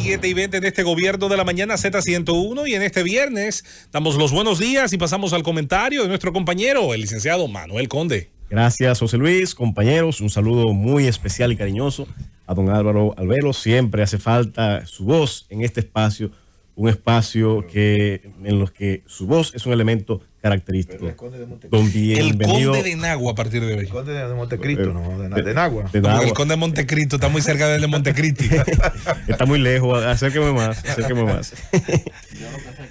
7:20 de este gobierno de la mañana Z101 y en este viernes damos los buenos días y pasamos al comentario de nuestro compañero, el licenciado Manuel Conde. Gracias, José Luis, compañeros, un saludo muy especial y cariñoso a don Álvaro Albelo. Siempre hace falta su voz en este espacio, un espacio en los que su voz es un elemento característico. El Conde de Nagua a partir de hoy. El Conde de Montecristo, no, de Nagua. El Conde de Montecristo está muy cerca del de Montecristi. Está muy lejos, acérqueme más. Yo no sé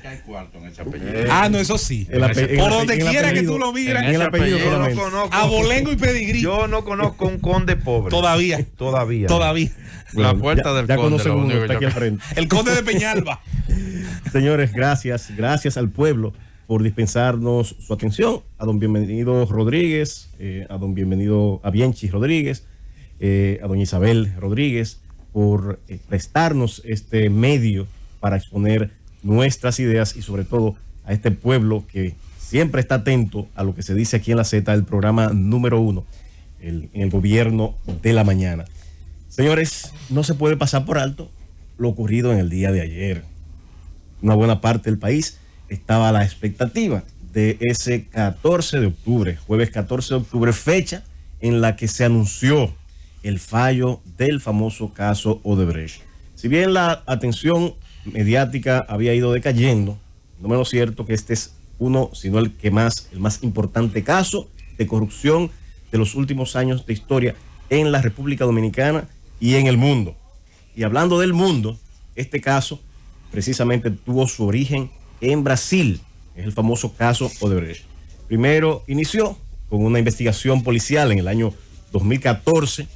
que hay cuarto en ese apellido. No, eso sí. Por donde quiera que tú lo miras. En el apellido Yo no solamente. conozco. Abolengo y pedigrí. Yo no conozco un conde pobre. Todavía. La puerta del ya Conde. conocen Lo uno, único está que aquí yo- al frente. El Conde de Peñalba. Señores, gracias al pueblo por dispensarnos su atención. A don Bienvenido Rodríguez, a Bienchi Rodríguez, a doña Isabel Rodríguez, por prestarnos este medio para exponer nuestras ideas y sobre todo a este pueblo que siempre está atento a lo que se dice aquí en la Z, el programa número 1, en el gobierno de la mañana. Señores, no se puede pasar por alto lo ocurrido en el día de ayer. Una buena parte del país estaba a la expectativa de ese 14 de octubre, jueves 14 de octubre, fecha en la que se anunció el fallo del famoso caso Odebrecht. Si bien la atención mediática había ido decayendo, no menos cierto que este es uno, sino el más importante caso de corrupción de los últimos años de historia en la República Dominicana y en el mundo. Y hablando del mundo, este caso precisamente tuvo su origen en Brasil, es el famoso caso Odebrecht. Primero inició con una investigación policial en el año 2014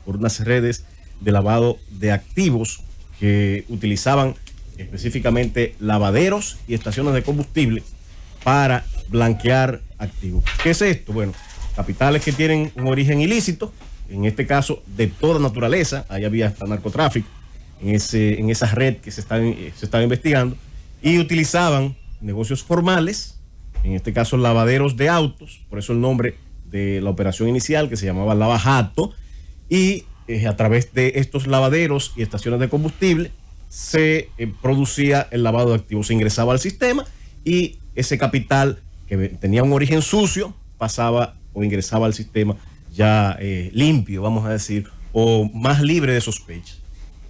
por unas redes de lavado de activos que utilizaban específicamente lavaderos y estaciones de combustible para blanquear activos. ¿Qué es esto? Bueno, capitales que tienen un origen ilícito, en este caso de toda naturaleza, ahí había hasta narcotráfico, en esa red que se estaba investigando, y utilizaban negocios formales, en este caso lavaderos de autos, por eso el nombre de la operación inicial que se llamaba Lava Jato, y a través de estos lavaderos y estaciones de combustible se producía el lavado de activos, se ingresaba al sistema y ese capital que tenía un origen sucio pasaba o ingresaba al sistema ya limpio, vamos a decir, o más libre de sospechas.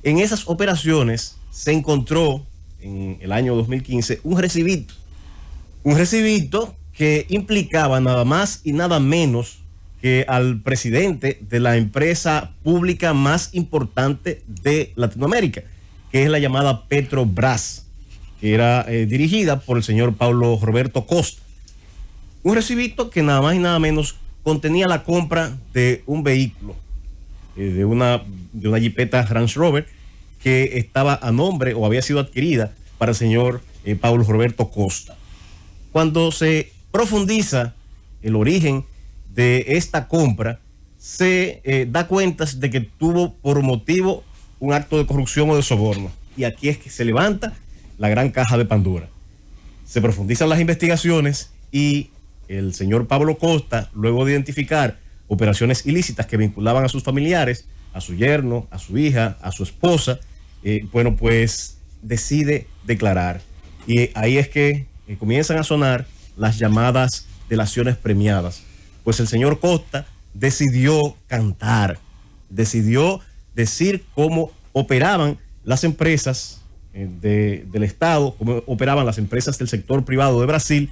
En esas operaciones se encontró en el año 2015 un recibito que implicaba nada más y nada menos que al presidente de la empresa pública más importante de Latinoamérica, que es la llamada Petrobras, que era dirigida por el señor Paulo Roberto Costa. Un recibito que nada más y nada menos contenía la compra de un vehículo, de una jipeta Range Rover, que estaba a nombre o había sido adquirida para el señor Paulo Roberto Costa. Cuando se profundiza el origen de esta compra, se da cuenta de que tuvo por motivo un acto de corrupción o de soborno. Y aquí es que se levanta la gran caja de Pandora. Se profundizan las investigaciones y el señor Pablo Costa, luego de identificar operaciones ilícitas que vinculaban a sus familiares, a su yerno, a su hija, a su esposa, pues decide declarar. Y ahí es que comienzan a sonar las llamadas delaciones premiadas. Pues el señor Costa decidió cantar, decidió decir cómo operaban las empresas del Estado, cómo operaban las empresas del sector privado de Brasil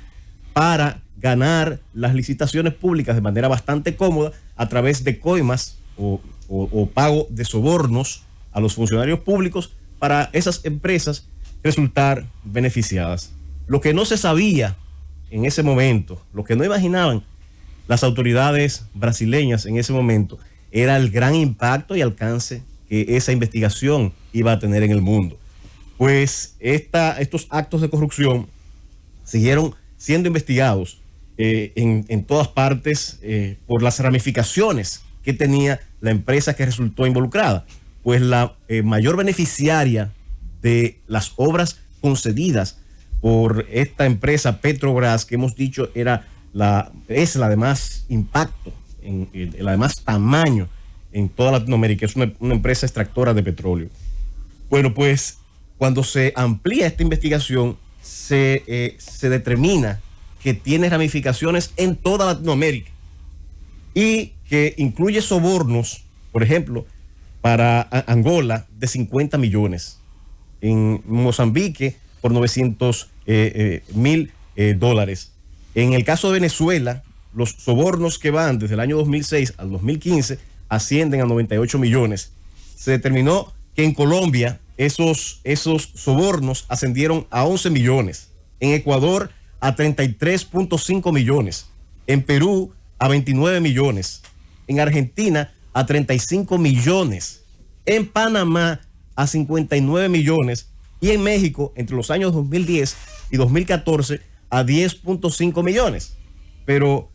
para ganar las licitaciones públicas de manera bastante cómoda a través de coimas o pago de sobornos a los funcionarios públicos para esas empresas resultar beneficiadas. Lo que no se sabía en ese momento, lo que no imaginaban las autoridades brasileñas en ese momento, era el gran impacto y alcance que esa investigación iba a tener en el mundo. Pues estos actos de corrupción siguieron siendo investigados en todas partes por las ramificaciones que tenía la empresa que resultó involucrada. Pues la mayor beneficiaria de las obras concedidas por esta empresa Petrobras, que hemos dicho es la de más impacto, la de más tamaño en toda Latinoamérica, es una empresa extractora de petróleo. Bueno, pues cuando se amplía esta investigación, se determina que tiene ramificaciones en toda Latinoamérica y que incluye sobornos, por ejemplo, para Angola de 50 millones, en Mozambique por 900.000 dólares. En el caso de Venezuela, los sobornos que van desde el año 2006 al 2015 ascienden a 98 millones. Se determinó que en Colombia esos sobornos ascendieron a 11 millones, en Ecuador a 33.5 millones, en Perú a 29 millones, en Argentina a 35 millones, en Panamá a 59 millones y en México entre los años 2010 y 2014 a 10.5 millones. Pero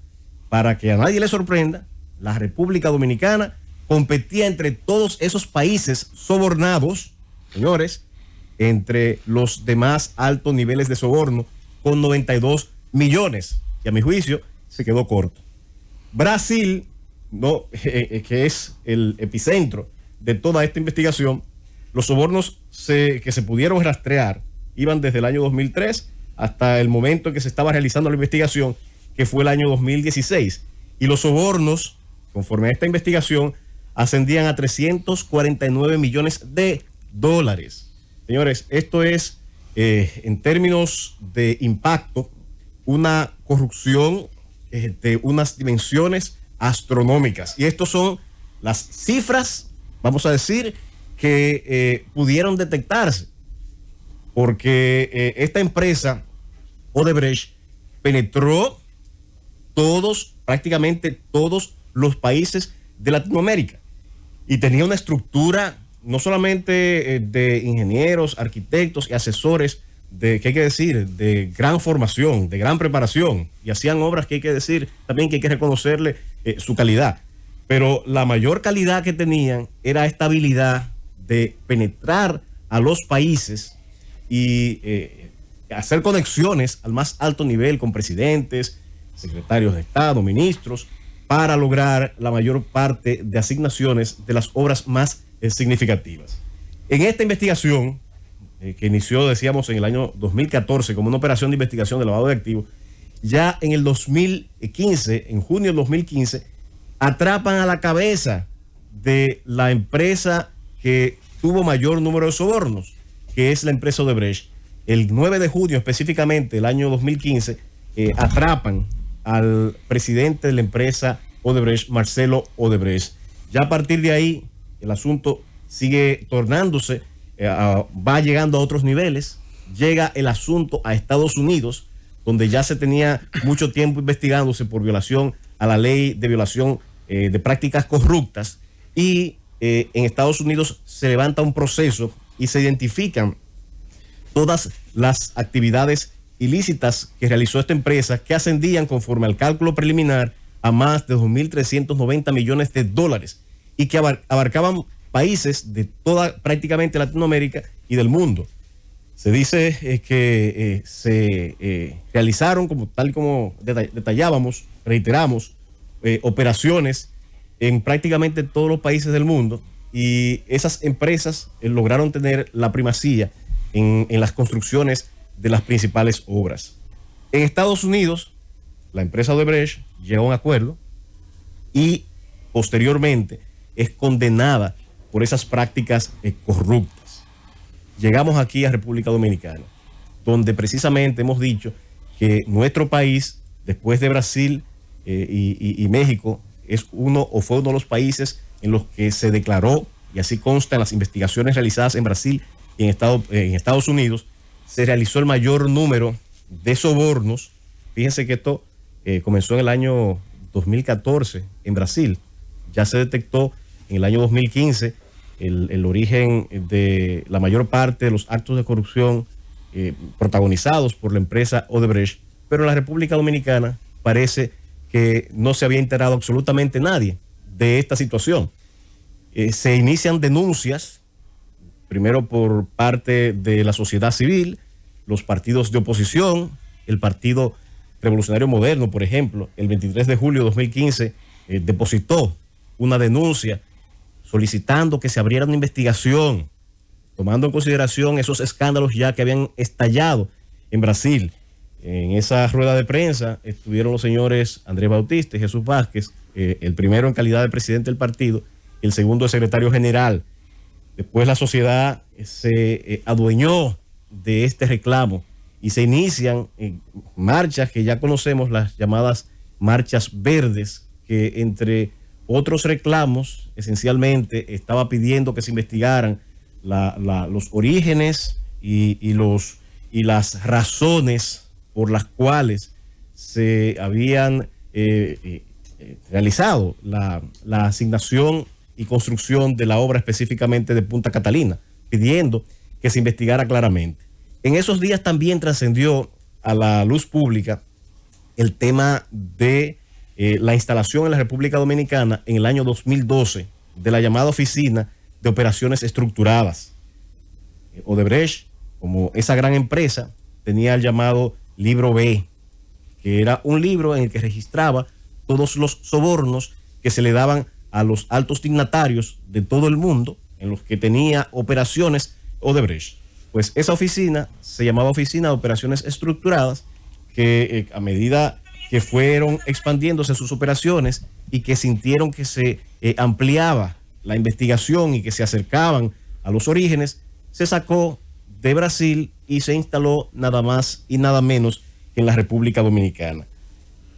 para que a nadie le sorprenda, la República Dominicana competía entre todos esos países sobornados, señores, entre los de más altos niveles de soborno, con 92 millones, y a mi juicio se quedó corto. Brasil, no, que es el epicentro de toda esta investigación, los sobornos que se pudieron rastrear iban desde el año 2003 hasta el momento en que se estaba realizando la investigación, que fue el año 2016. Y los sobornos, conforme a esta investigación, ascendían a 349 millones de dólares. Señores, esto es, en términos de impacto, una corrupción de unas dimensiones astronómicas. Y estas son las cifras, vamos a decir, que pudieron detectarse, porque esta empresa, Odebrecht, penetró prácticamente todos los países de Latinoamérica y tenía una estructura no solamente de ingenieros, arquitectos y asesores ¿qué hay que decir? De gran formación, de gran preparación, y hacían obras que hay que decir también que hay que reconocerle su calidad. Pero la mayor calidad que tenían era esta habilidad de penetrar a los países y hacer conexiones al más alto nivel con presidentes, secretarios de Estado, ministros, para lograr la mayor parte de asignaciones de las obras más significativas. En esta investigación, que inició, decíamos, en el año 2014 como una operación de investigación de lavado de activos, ya en el 2015, en junio del 2015, atrapan a la cabeza de la empresa que tuvo mayor número de sobornos, que es la empresa Odebrecht. El 9 de junio específicamente, el año 2015, atrapan al presidente de la empresa Odebrecht, Marcelo Odebrecht. Ya a partir de ahí, el asunto sigue tornándose, va llegando a otros niveles. Llega el asunto a Estados Unidos, donde ya se tenía mucho tiempo investigándose por violación a la ley de violación de prácticas corruptas, y en Estados Unidos se levanta un proceso y se identifican todas las actividades ilícitas que realizó esta empresa, que ascendían, conforme al cálculo preliminar, a más de 2.390 millones de dólares y que abarcaban países de toda prácticamente Latinoamérica y del mundo. Se dice que se realizaron, tal y como detallábamos, reiteramos, operaciones en prácticamente todos los países del mundo, y esas empresas lograron tener la primacía en las construcciones de las principales obras. En Estados Unidos, la empresa Odebrecht llega a un acuerdo y posteriormente es condenada por esas prácticas corruptas. Llegamos aquí a República Dominicana, donde precisamente hemos dicho que nuestro país, después de Brasil y México, es fue uno de los países en los que se declaró, y así consta en las investigaciones realizadas en Brasil y en Estados Unidos, se realizó el mayor número de sobornos. Fíjense que esto comenzó en el año 2014 en Brasil. Ya se detectó en el año 2015 el origen de la mayor parte de los actos de corrupción protagonizados por la empresa Odebrecht, pero en la República Dominicana parece que no se había enterado absolutamente nadie de esta situación. Se inician denuncias, primero por parte de la sociedad civil, los partidos de oposición. El Partido Revolucionario Moderno, por ejemplo, el 23 de julio de 2015 depositó una denuncia solicitando que se abriera una investigación tomando en consideración esos escándalos ya que habían estallado en Brasil. En esa rueda de prensa estuvieron los señores Andrés Bautista y Jesús Vázquez, el primero en calidad de presidente del partido, el segundo de secretario general. Después la sociedad se adueñó de este reclamo y se inician marchas que ya conocemos, las llamadas marchas verdes, que entre otros reclamos esencialmente estaba pidiendo que se investigaran los orígenes y las razones por las cuales se habían realizado la asignación y construcción de la obra específicamente de Punta Catalina, pidiendo que se investigara claramente. En esos días también trascendió a la luz pública el tema de la instalación en la República Dominicana en el año 2012 de la llamada Oficina de Operaciones Estructuradas. Odebrecht, como esa gran empresa, tenía el llamado Libro B, que era un libro en el que registraba todos los sobornos que se le daban a los altos dignatarios de todo el mundo en los que tenía operaciones Odebrecht. Pues esa oficina se llamaba Oficina de Operaciones Estructuradas, que a medida que fueron expandiéndose sus operaciones y que sintieron que se ampliaba la investigación y que se acercaban a los orígenes, se sacó de Brasil y se instaló nada más y nada menos que en la República Dominicana.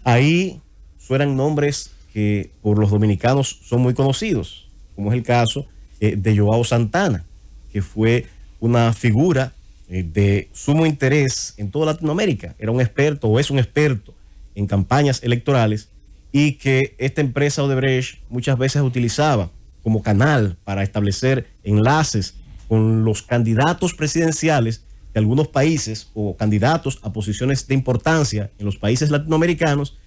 Ahí suenan nombres que por los dominicanos son muy conocidos, como es el caso de Joao Santana, que fue una figura de sumo interés en toda Latinoamérica. Era un experto o es un experto en campañas electorales y que esta empresa Odebrecht muchas veces utilizaba como canal para establecer enlaces con los candidatos presidenciales de algunos países o candidatos a posiciones de importancia en los países latinoamericanos,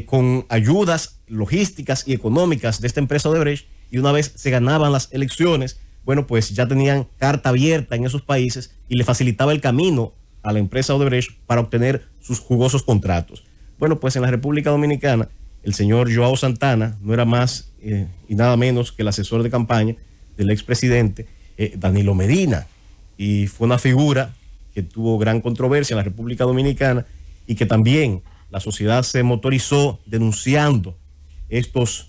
con ayudas logísticas y económicas de esta empresa Odebrecht, y una vez se ganaban las elecciones, bueno, pues ya tenían carta abierta en esos países y le facilitaba el camino a la empresa Odebrecht para obtener sus jugosos contratos. Bueno, pues en la República Dominicana, el señor Joao Santana no era más y nada menos que el asesor de campaña del expresidente Danilo Medina, y fue una figura que tuvo gran controversia en la República Dominicana y que también la sociedad se motorizó denunciando estos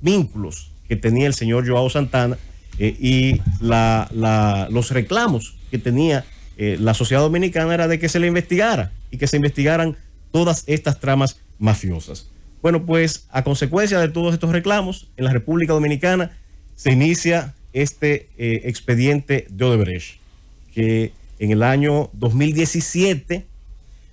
vínculos que tenía el señor Joao Santana y los reclamos que tenía la sociedad dominicana era de que se le investigara y que se investigaran todas estas tramas mafiosas. Bueno, pues a consecuencia de todos estos reclamos, en la República Dominicana se inicia este expediente de Odebrecht, que en el año 2017,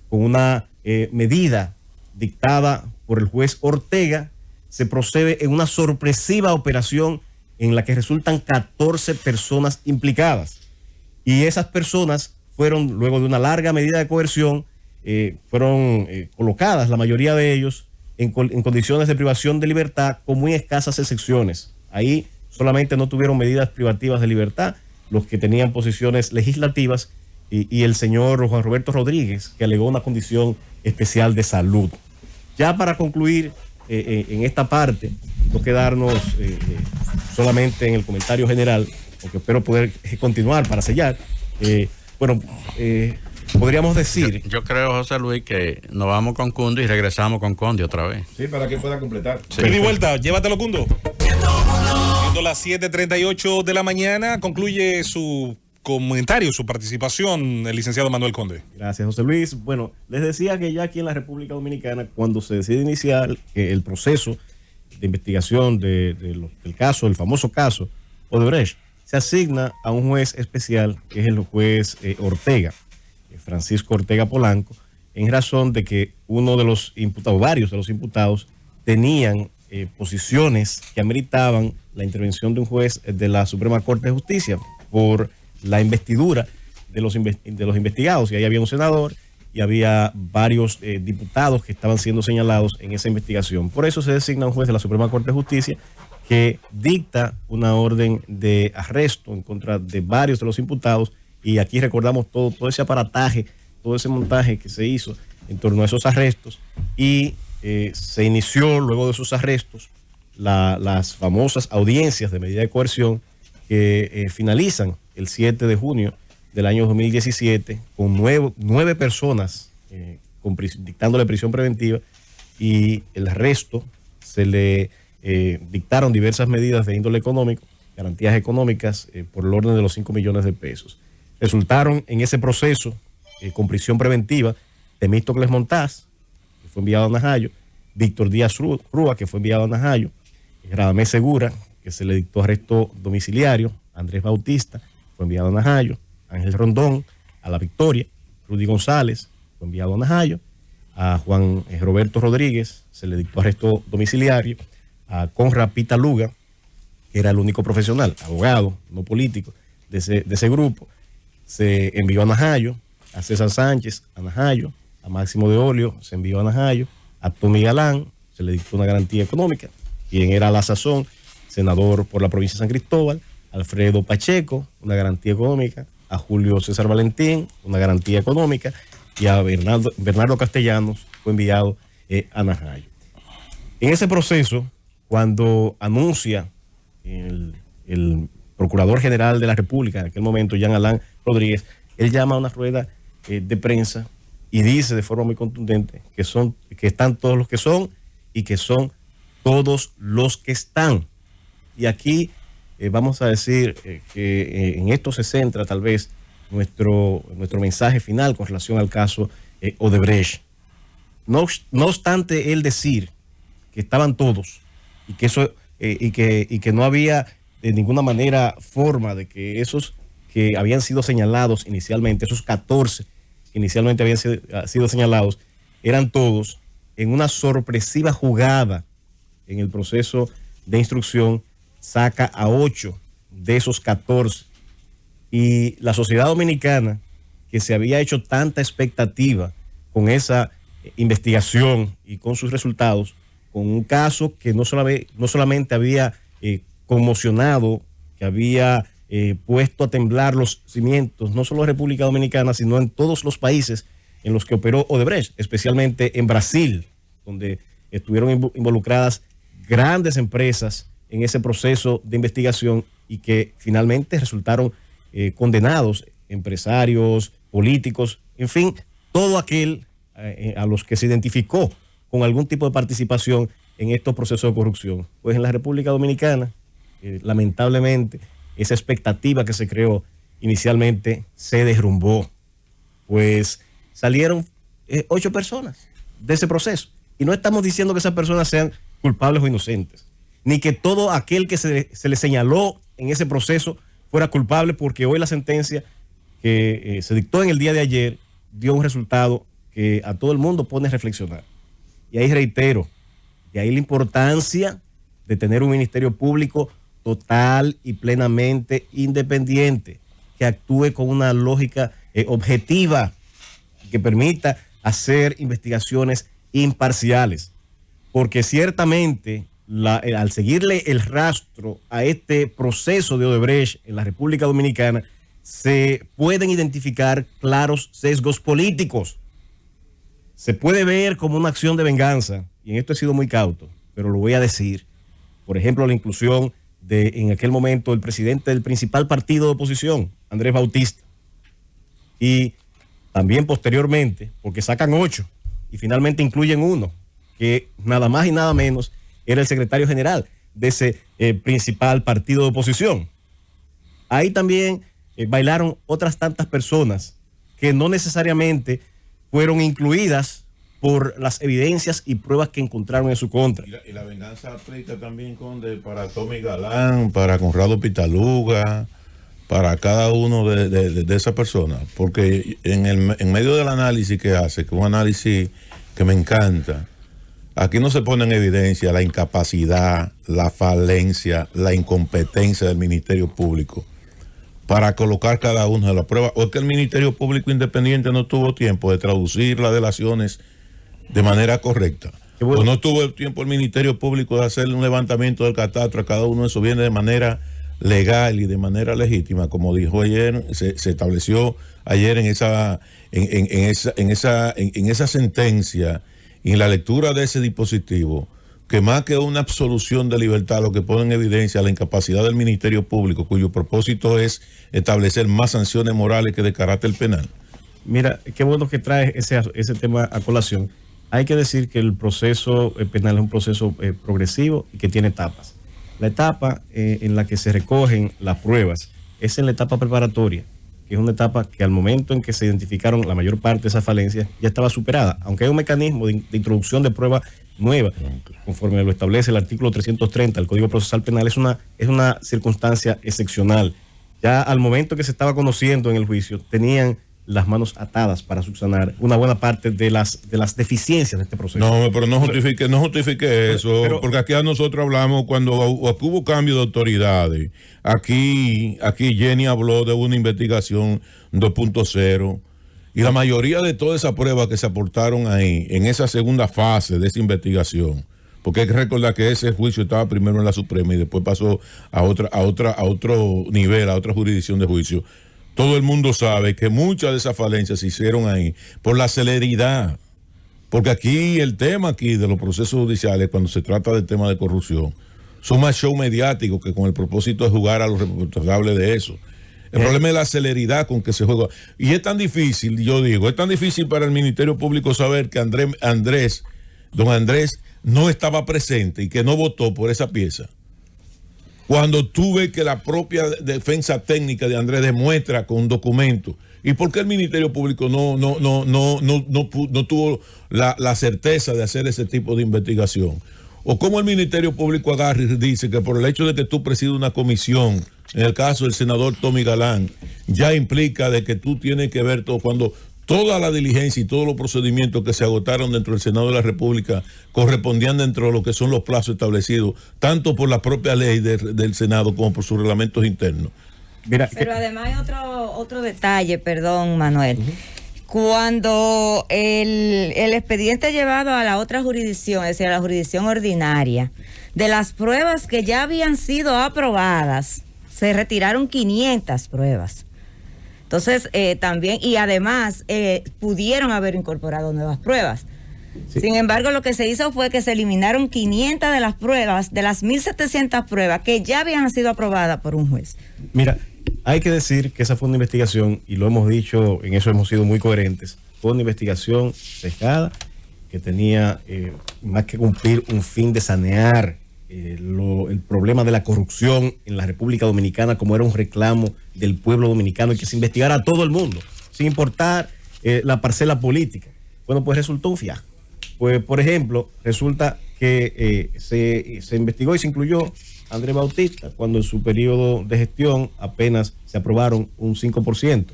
con una medida dictada por el juez Ortega, se procede en una sorpresiva operación en la que resultan 14 personas implicadas. Y esas personas fueron, luego de una larga medida de coerción, fueron colocadas, la mayoría de ellos, en condiciones de privación de libertad con muy escasas excepciones. Ahí solamente no tuvieron medidas privativas de libertad los que tenían posiciones legislativas y el señor Juan Roberto Rodríguez, que alegó una condición especial de salud. Ya para concluir en esta parte, no quedarnos solamente en el comentario general, porque espero poder continuar para sellar. Podríamos decir... Yo creo, José Luis, que nos vamos con Cundo y regresamos con Condi otra vez. Sí, para que pueda completar. Sí. Ida y vuelta, llévatelo, Cundo. Siendo las 7:38 de la mañana, concluye su comentario, su participación, el licenciado Manuel Conde. Gracias, José Luis. Bueno, les decía que ya aquí en la República Dominicana, cuando se decide iniciar el proceso de investigación del caso, el famoso caso Odebrecht, se asigna a un juez especial, que es el juez Ortega, Francisco Ortega Polanco, en razón de que uno de los imputados, varios de los imputados, tenían posiciones que ameritaban la intervención de un juez de la Suprema Corte de Justicia por la investidura de los investigados. Y ahí había un senador y había varios diputados que estaban siendo señalados en esa investigación. Por eso se designa un juez de la Suprema Corte de Justicia que dicta una orden de arresto en contra de varios de los imputados. Y aquí recordamos todo ese aparataje, todo ese montaje que se hizo en torno a esos arrestos. Y se inició luego de esos arrestos las famosas audiencias de medida de coerción que finalizan el 7 de junio del año 2017 con 9 personas dictándole prisión preventiva, y el resto se le dictaron diversas medidas de índole económico, garantías económicas por el orden de los 5 millones de pesos. Resultaron en ese proceso con prisión preventiva Temístocles Montaz, que fue enviado a Najayo, Víctor Díaz Rúa, que fue enviado a Najayo, Radamés Segura, que se le dictó arresto domiciliario, Andrés Bautista, fue enviado a Najayo, Ángel Rondón, a La Victoria, Rudy González, fue enviado a Najayo, a Juan Roberto Rodríguez, se le dictó arresto domiciliario, a Conrad Pita Luga, que era el único profesional, abogado, no político, de ese grupo, se envió a Najayo, a César Sánchez, a Najayo, a Máximo de Olio, se envió a Najayo, a Tommy Galán, se le dictó una garantía económica, quien era a la sazón senador por la provincia de San Cristóbal, Alfredo Pacheco, una garantía económica, a Julio César Valentín, una garantía económica, y a Bernardo Castellanos fue enviado a Najayo. En ese proceso, cuando anuncia el Procurador General de la República, en aquel momento, Jean Alain Rodríguez, él llama a una rueda de prensa y dice de forma muy contundente que están todos los que son y que son todos los que están. Y aquí vamos a decir que en esto se centra tal vez nuestro mensaje final con relación al caso Odebrecht. No obstante él decir que estaban todos y que eso y que no había de ninguna manera forma de que esos que habían sido señalados inicialmente, esos 14 que inicialmente habían sido señalados, eran todos, en una sorpresiva jugada en el proceso de instrucción, saca a 8 de esos 14. Y la sociedad dominicana, que se había hecho tanta expectativa con esa investigación y con sus resultados, con un caso que no solamente había conmocionado, que había puesto a temblar los cimientos, no solo en República Dominicana, sino en todos los países en los que operó Odebrecht, especialmente en Brasil, donde estuvieron involucradas grandes empresas en ese proceso de investigación y que finalmente resultaron condenados, empresarios, políticos, en fin, todo aquel a los que se identificó con algún tipo de participación en estos procesos de corrupción. Pues en la República Dominicana, lamentablemente, esa expectativa que se creó inicialmente se derrumbó. Pues salieron 8 personas de ese proceso. Y no estamos diciendo que esas personas sean culpables o inocentes, ni que todo aquel que se le señaló en ese proceso fuera culpable, porque hoy la sentencia que se dictó en el día de ayer dio un resultado que a todo el mundo pone a reflexionar. Y ahí reitero, de ahí la importancia de tener un ministerio público total y plenamente independiente, que actúe con una lógica objetiva, que permita hacer investigaciones imparciales. Porque ciertamente, al seguirle el rastro a este proceso de Odebrecht en la República Dominicana, se pueden identificar claros sesgos políticos. Se puede ver como una acción de venganza, y en esto he sido muy cauto, pero lo voy a decir. Por ejemplo, la inclusión en aquel momento, el presidente del principal partido de oposición, Andrés Bautista. Y también posteriormente, porque sacan 8 y finalmente incluyen 1, que nada más y nada menos era el secretario general de ese principal partido de oposición. Ahí también bailaron otras tantas personas que no necesariamente fueron incluidas por las evidencias y pruebas que encontraron en su contra. Y la venganza aplica también, Conde, para Tommy Galán, para Conrado Pitaluga, para cada uno de esas personas. Porque en medio del análisis que hace, que es un análisis que me encanta, aquí no se pone en evidencia la incapacidad, la falencia, la incompetencia del Ministerio Público para colocar cada una de las pruebas. O es que el Ministerio Público Independiente no tuvo tiempo de traducir las delaciones de manera correcta. Bueno. O no tuvo el tiempo el Ministerio Público de hacer un levantamiento del catastro a cada uno de esos bienes de manera legal y de manera legítima, como dijo ayer, se estableció ayer en esa sentencia y en la lectura de ese dispositivo, que más que una absolución de libertad, lo que pone en evidencia la incapacidad del Ministerio Público, cuyo propósito es establecer más sanciones morales que de carácter penal. Mira, qué bueno que trae ese tema a colación. Hay que decir que el proceso penal es un proceso progresivo y que tiene etapas. La etapa en la que se recogen las pruebas es en la etapa preparatoria, que es una etapa que al momento en que se identificaron la mayor parte de esas falencias ya estaba superada, aunque hay un mecanismo de introducción de pruebas nueva, conforme lo establece el artículo 330 del Código Procesal Penal. Es una circunstancia excepcional. Ya al momento que se estaba conociendo en el juicio, tenían las manos atadas para subsanar una buena parte de las deficiencias de este proceso. No, pero no justifique eso, porque aquí a nosotros hablamos cuando hubo cambio de autoridades. Aquí Jenny habló de una investigación 2.0 y la mayoría de todas esas pruebas que se aportaron ahí en esa segunda fase de esa investigación, porque hay que recordar que ese juicio estaba primero en la Suprema y después pasó a otro nivel, a otra jurisdicción de juicio. Todo el mundo sabe que muchas de esas falencias se hicieron ahí por la celeridad. Porque aquí el tema aquí de los procesos judiciales, cuando se trata del tema de corrupción, son más show mediáticos que con el propósito de jugar a los responsables de eso. El problema es la celeridad con que se juega. Y es tan difícil, yo digo, es tan difícil para el Ministerio Público saber que don Andrés no estaba presente y que no votó por esa pieza. Cuando tú ves que la propia defensa técnica de Andrés demuestra con un documento. ¿Y por qué el Ministerio Público no tuvo la certeza de hacer ese tipo de investigación? O cómo el Ministerio Público agarra y dice que por el hecho de que tú presides una comisión, en el caso del senador Tommy Galán, ya implica de que tú tienes que ver todo, cuando toda la diligencia y todos los procedimientos que se agotaron dentro del Senado de la República correspondían dentro de lo que son los plazos establecidos, tanto por la propia ley del Senado como por sus reglamentos internos. Mira, pero además hay otro detalle, perdón, Manuel. Cuando el expediente llevado a la otra jurisdicción, es decir, a la jurisdicción ordinaria, de las pruebas que ya habían sido aprobadas, se retiraron 500 pruebas. Entonces, también, y además, pudieron haber incorporado nuevas pruebas. Sí. Sin embargo, lo que se hizo fue que se eliminaron 500 de las pruebas, de las 1.700 pruebas que ya habían sido aprobadas por un juez. Mira, hay que decir que esa fue una investigación, y lo hemos dicho, en eso hemos sido muy coherentes, fue una investigación cejada que tenía más que cumplir un fin de sanear el problema de la corrupción en la República Dominicana, como era un reclamo del pueblo dominicano, y que se investigara a todo el mundo, sin importar la parcela política. Bueno, pues resultó un fiasco. Pues, por ejemplo, resulta que se investigó y se incluyó a Andrés Bautista, cuando en su periodo de gestión apenas se aprobaron un 5%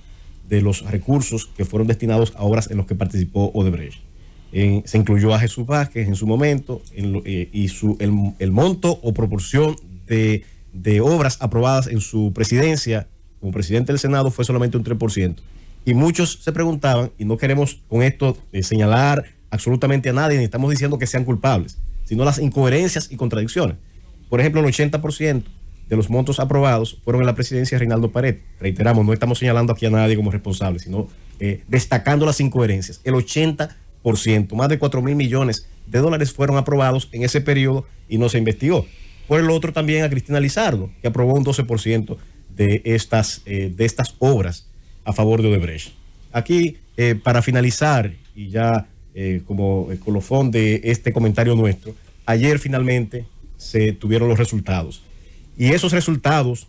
de los recursos que fueron destinados a obras en los que participó Odebrecht. Se incluyó a Jesús Vázquez en su momento, y el monto o proporción de obras aprobadas en su presidencia como presidente del Senado fue solamente un 3%. Y muchos se preguntaban, y no queremos con esto señalar absolutamente a nadie, ni estamos diciendo que sean culpables, sino las incoherencias y contradicciones. Por ejemplo, el 80% de los montos aprobados fueron en la presidencia de Reinaldo Paredes. Reiteramos, no estamos señalando aquí a nadie como responsable, sino destacando las incoherencias. El 80%, más de 4.000 millones de dólares fueron aprobados en ese periodo y no se investigó. Por el otro también a Cristina Lizardo, que aprobó un 12% de estas obras a favor de Odebrecht. Aquí, para finalizar, y ya como colofón de este comentario nuestro, ayer finalmente se tuvieron los resultados. Y esos resultados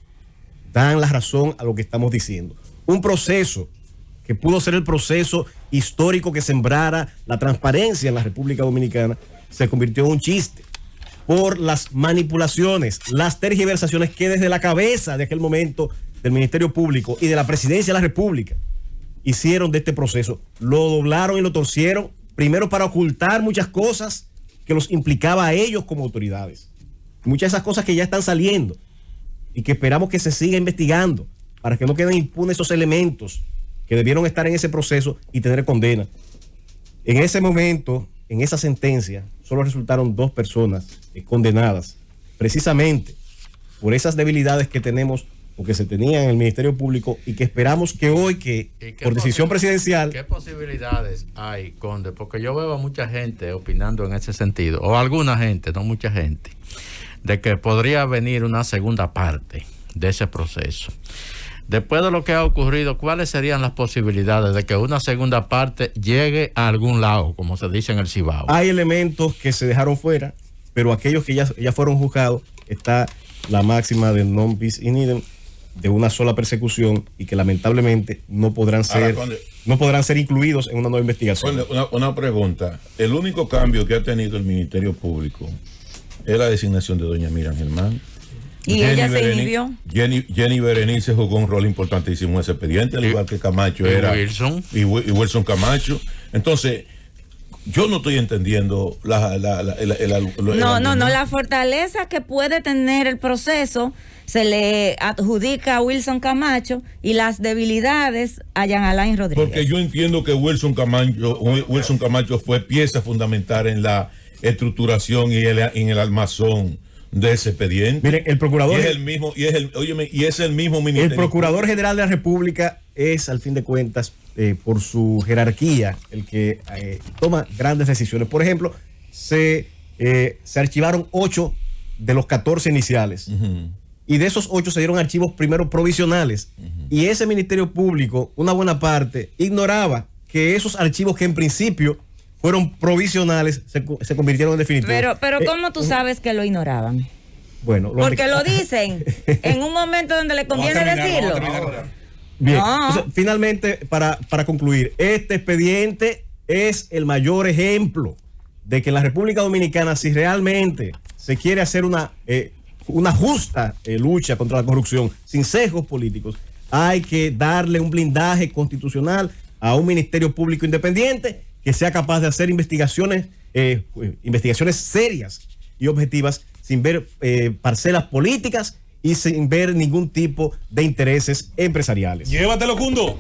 dan la razón a lo que estamos diciendo. Un proceso que pudo ser el proceso histórico que sembrara la transparencia en la República Dominicana, se convirtió en un chiste por las manipulaciones, las tergiversaciones que desde la cabeza de aquel momento del Ministerio Público y de la Presidencia de la República hicieron de este proceso. Lo doblaron y lo torcieron, primero para ocultar muchas cosas que los implicaba a ellos como autoridades. Muchas de esas cosas que ya están saliendo y que esperamos que se siga investigando para que no queden impunes esos elementos que debieron estar en ese proceso y tener condena. En ese momento, en esa sentencia, solo resultaron 2 personas condenadas, precisamente por esas debilidades que tenemos o que se tenía en el Ministerio Público y que esperamos que hoy, que por decisión presidencial... ¿Qué posibilidades hay, Conde? Porque yo veo a mucha gente opinando en ese sentido, o alguna gente, no mucha gente, de que podría venir una segunda parte de ese proceso. Después de lo que ha ocurrido, ¿cuáles serían las posibilidades de que una segunda parte llegue a algún lado, como se dice en el Cibao? Hay elementos que se dejaron fuera, pero aquellos que ya fueron juzgados, está la máxima de non bis in idem, de una sola persecución, y que lamentablemente no podrán ser incluidos en una nueva investigación. Una pregunta. El único cambio que ha tenido el Ministerio Público es la designación de doña Miriam Germán. Y ella se inhibió. Jenny Berenice jugó un rol importantísimo en ese expediente, al igual que Camacho era. Wilson. Y Wilson Camacho. Entonces, yo no estoy entendiendo la fortaleza que puede tener el proceso se le adjudica a Wilson Camacho y las debilidades a Jean Alain Rodríguez. Porque yo entiendo que Wilson Camacho fue pieza fundamental en la estructuración y en el armazón de ese expediente. Miren, el procurador y es el mismo ministerio. El Procurador General de la República es, al fin de cuentas, por su jerarquía, el que toma grandes decisiones. Por ejemplo, se archivaron 8 de los 14 iniciales. Uh-huh. Y de esos 8 se dieron archivos primero provisionales. Uh-huh. Y ese Ministerio Público, una buena parte, ignoraba que esos archivos que en principio fueron provisionales se convirtieron en definitivos. Pero ¿cómo tú sabes que lo ignoraban? Bueno, porque lo dicen en un momento donde le conviene decirlo. Bien, entonces, finalmente, para concluir, este expediente es el mayor ejemplo de que en la República Dominicana, si realmente se quiere hacer una justa lucha contra la corrupción sin sesgos políticos, hay que darle un blindaje constitucional a un Ministerio Público independiente que sea capaz de hacer investigaciones serias y objetivas, sin ver parcelas políticas y sin ver ningún tipo de intereses empresariales. Llévatelo, Cundo.